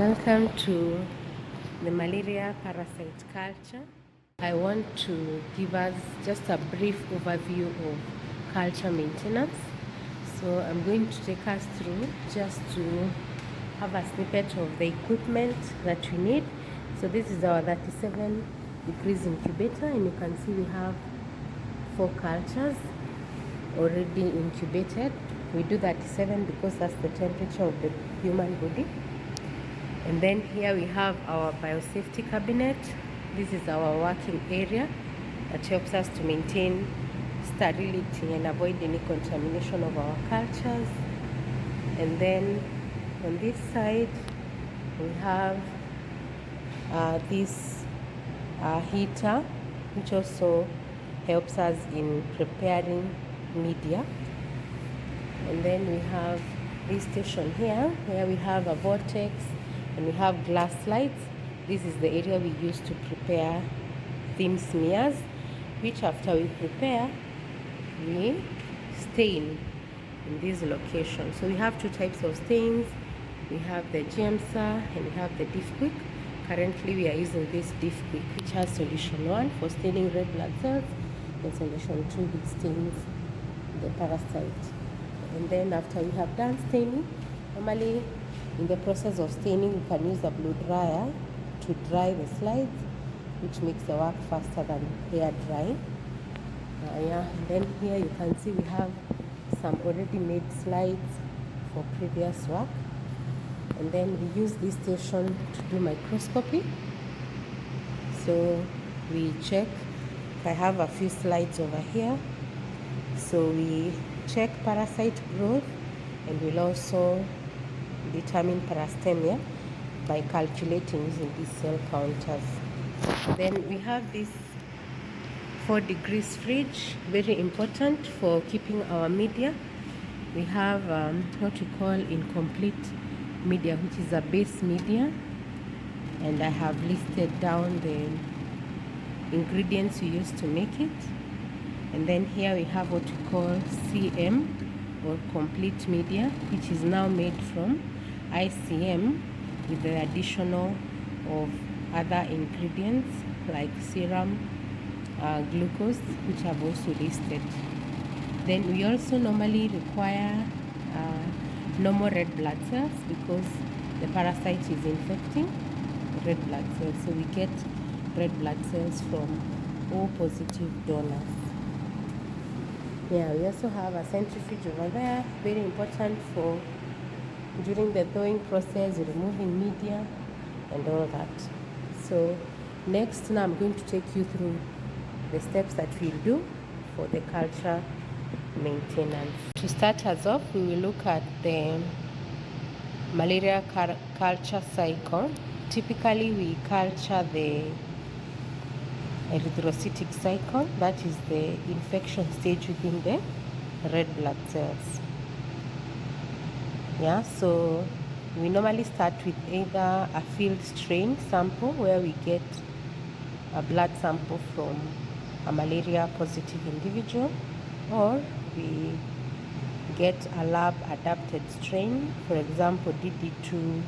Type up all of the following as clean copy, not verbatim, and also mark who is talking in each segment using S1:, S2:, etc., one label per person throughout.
S1: Welcome to the malaria parasite culture. I want to give us just a brief overview of culture maintenance. So I'm going to take us through just to have a snippet of the equipment that we need. So this is our 37 degrees incubator, and you can see we have 4 cultures already incubated. We do 37 because that's the temperature of the human body. And then here we have our biosafety cabinet. This is our working area that helps us to maintain sterility and avoid any contamination of our cultures. And then on this side we have this heater, which also helps us in preparing media. And then we have this station here where we have a vortex and we have glass slides. This is the area we use to prepare thin smears, which after we prepare, we stain in this location. So we have 2 types of stains. We have the GMSA and we have the Diff Quick. Currently we are using this Diff Quick, which has solution 1 for staining red blood cells and solution 2 which stains the parasite. And then after we have done staining, normally in the process of staining, we can use a blow dryer to dry the slides, which makes the work faster than hair drying. And then here you can see we have some already made slides for previous work. And then we use this station to do microscopy. So we check. I have a few slides over here. So we check parasite growth, and we'll also determine parastemia by calculating using these cell counters. Then we have this 4 degrees fridge, very important for keeping our media. We have what we call incomplete media, which is a base media, and I have listed down the ingredients we use to make it. And then here we have what we call CM, or complete media, which is now made from ICM with the additional of other ingredients like serum, glucose, which I've also listed. Then we also normally require normal red blood cells because the parasite is infecting red blood cells. So we get red blood cells from O positive donors. Yeah, we also have a centrifuge over there, very important for during the thawing process, removing media and all that. So next, now I'm going to take you through the steps that we'll do for the culture maintenance. To start us off, we will look at the malaria culture cycle. Typically, we culture the erythrocytic cycle, that is the infection stage within the red blood cells. Yeah, so we normally start with either a field strain sample where we get a blood sample from a malaria positive individual, or we get a lab adapted strain, for example DD2,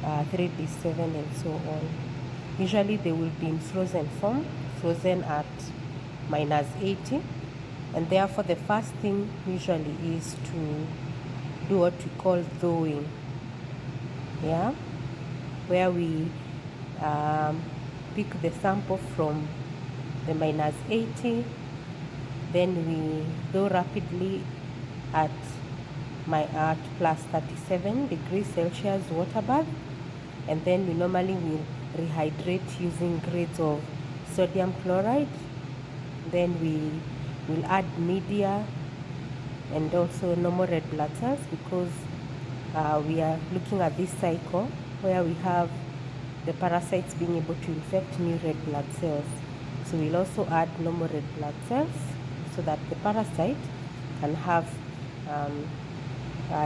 S1: 3D7 and so on. Usually they will be in frozen form, frozen at -80, and therefore the first thing usually is to do what we call thawing, yeah, where we pick the sample from the -80, then we thaw rapidly at +37 degrees Celsius water bath, and then we normally will rehydrate using grades of sodium chloride. Then we will add media and also normal red blood cells, because we are looking at this cycle where we have the parasites being able to infect new red blood cells. So we'll also add normal red blood cells so that the parasite can have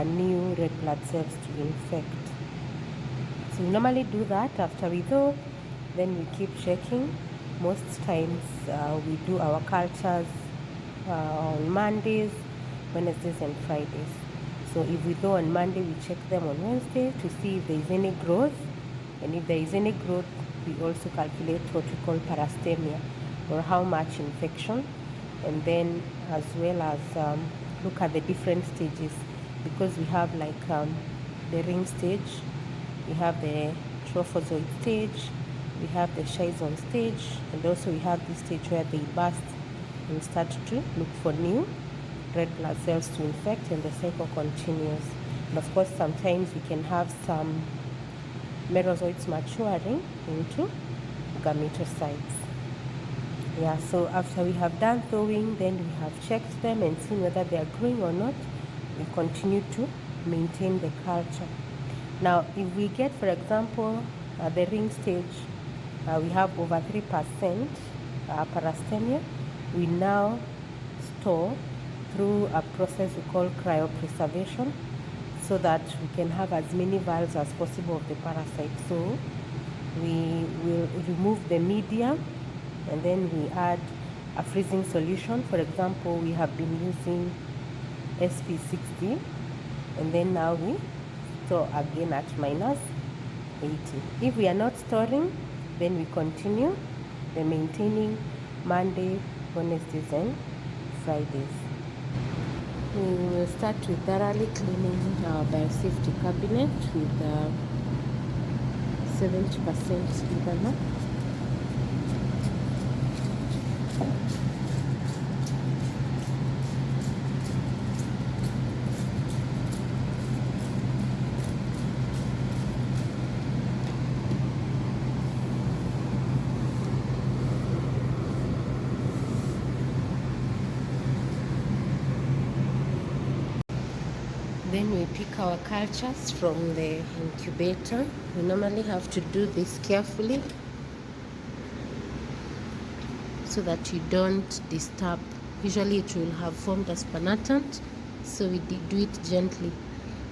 S1: new red blood cells to infect. So we normally do that after we thaw, then we keep checking. Most times we do our cultures on Mondays, Wednesdays and Fridays. So if we go on Monday, we check them on Wednesday to see if there is any growth And if there is any growth, we also calculate what we call parastemia, or how much infection, and then as well as look at the different stages, because we have like the ring stage, we have the trophozoid stage, we have the schizon stage, and also we have this stage where they burst and start to look for new red blood cells to infect, and the cycle continues. And of course, sometimes we can have some merozoites maturing into gametocytes. Yeah, so after we have done thawing, then we have checked them and seen whether they are growing or not, we continue to maintain the culture. Now, if we get, for example, the ring stage, we have over 3% parastemia, we now store through a process we call cryopreservation, so that we can have as many vials as possible of the parasite. So we will remove the media, and then we add a freezing solution. For example, we have been using SP60, and then now we store again at -80. If we are not storing, then we continue the maintaining Monday, Wednesdays, and Fridays. We will start with thoroughly cleaning our biosafety cabinet with 70% ethanol. Then we pick our cultures from the incubator. We normally have to do this carefully so that you don't disturb. Usually it will have formed as spanatant, so we do it gently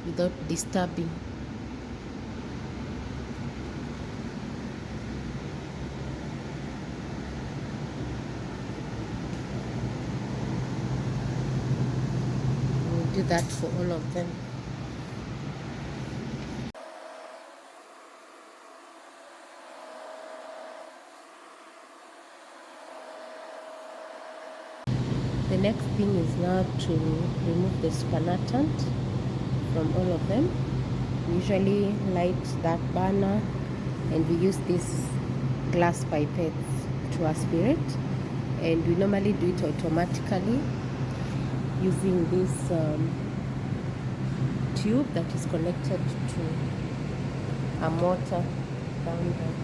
S1: without disturbing. We'll do that for all of them. The next thing is now to remove the spanatant from all of them. We usually light that burner, and we use these glass pipettes to aspirate, and we normally do it automatically using this tube that is connected to a motor down there.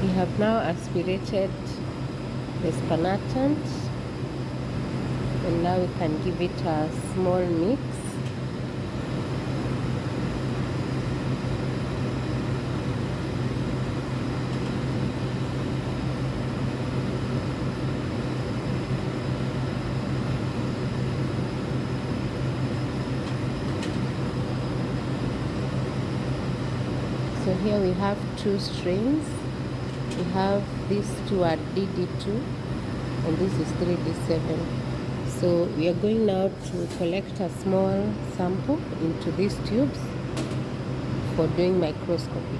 S1: We have now aspirated the spanatant, and now we can give it a small mix. So here we have 2 strains. We have these 2 are DD2 and this is 3D7. So we are going now to collect a small sample into these tubes for doing microscopy.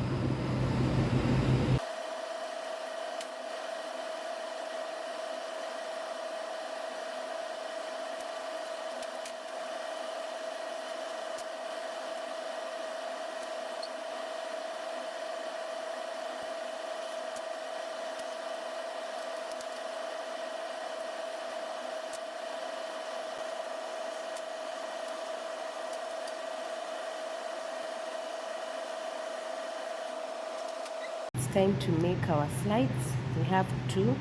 S1: time to make our slides. We have 2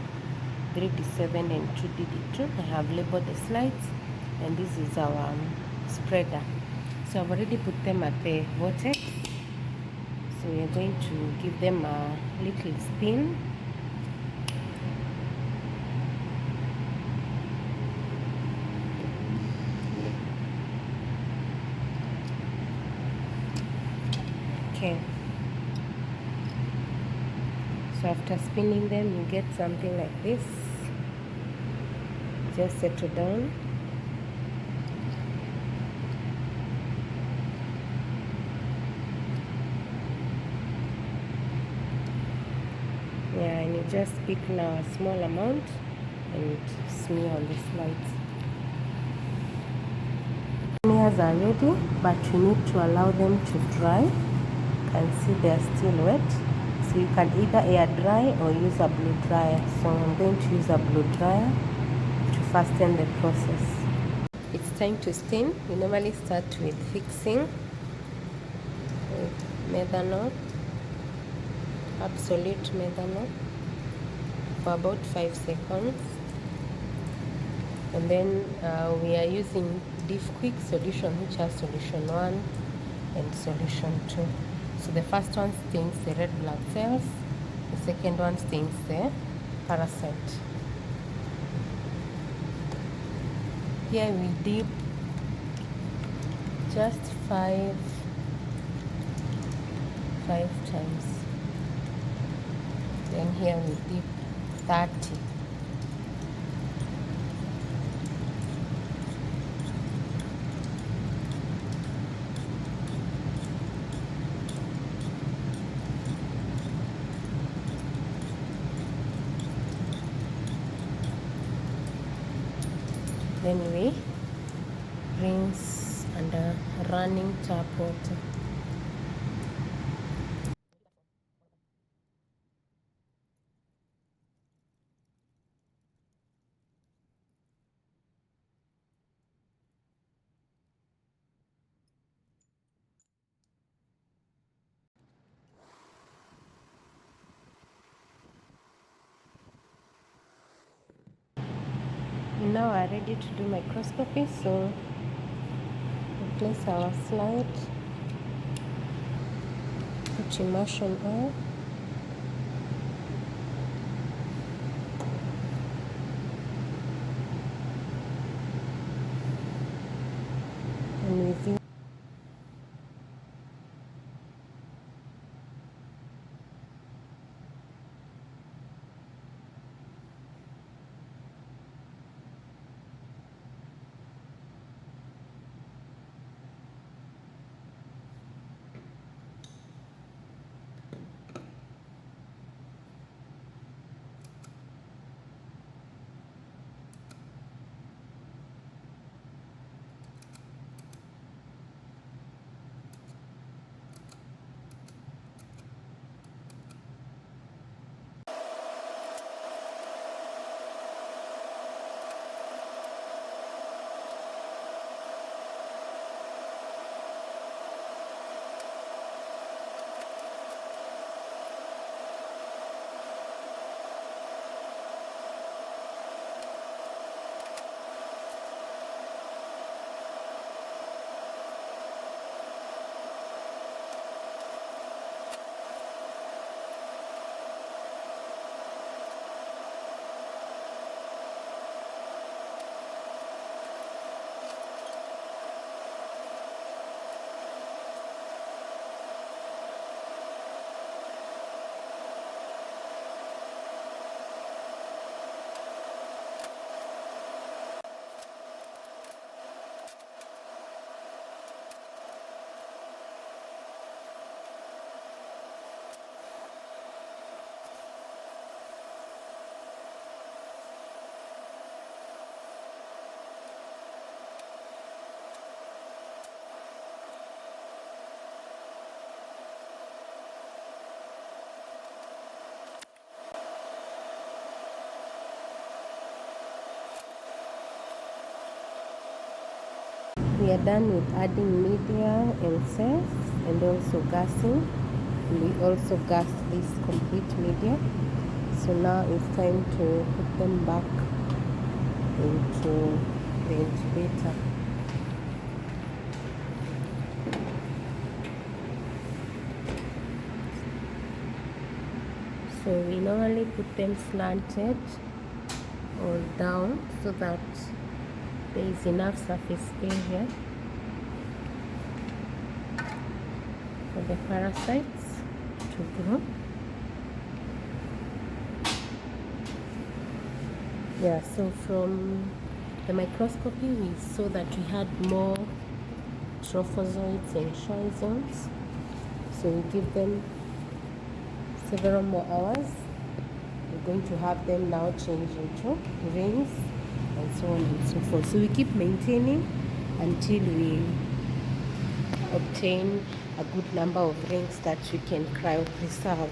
S1: 3D7 and 2DD2. I have labeled the slides, and this is our spreader. So I've already put them at the vortex. So we are going to give them a little spin. Okay. So after spinning them, you get something like this. Just settle down. Yeah, and you just pick now a small amount and smear on the slides. Smears are ready, but you need to allow them to dry. You can see they are still wet. So you can either air dry or use a blow dryer. So I'm going to use a blow dryer to fasten the process. It's time to stain. We normally start with fixing with methanol, absolute methanol, for about 5 seconds. And then we are using Diff Quick solution, which has solution 1 and solution 2. So the first one stains the red blood cells, the second one stains the parasite. Here we dip just five times. Then here we dip 30. Then we rinse under running tap water. We now are ready to do microscopy, so we place our slide, put immersion oil, and we view. We are done with adding media and cells and also gassing. We also gas this complete media. So now it's time to put them back into the incubator. So we normally put them slanted or down so that there is enough surface area for the parasites to grow. Yeah, so from the microscopy we saw that we had more trophozoites and schizons. So we give them several more hours. We're going to have them now change into rings and so on and so forth. So we keep maintaining until we obtain a good number of rings that we can cryopreserve.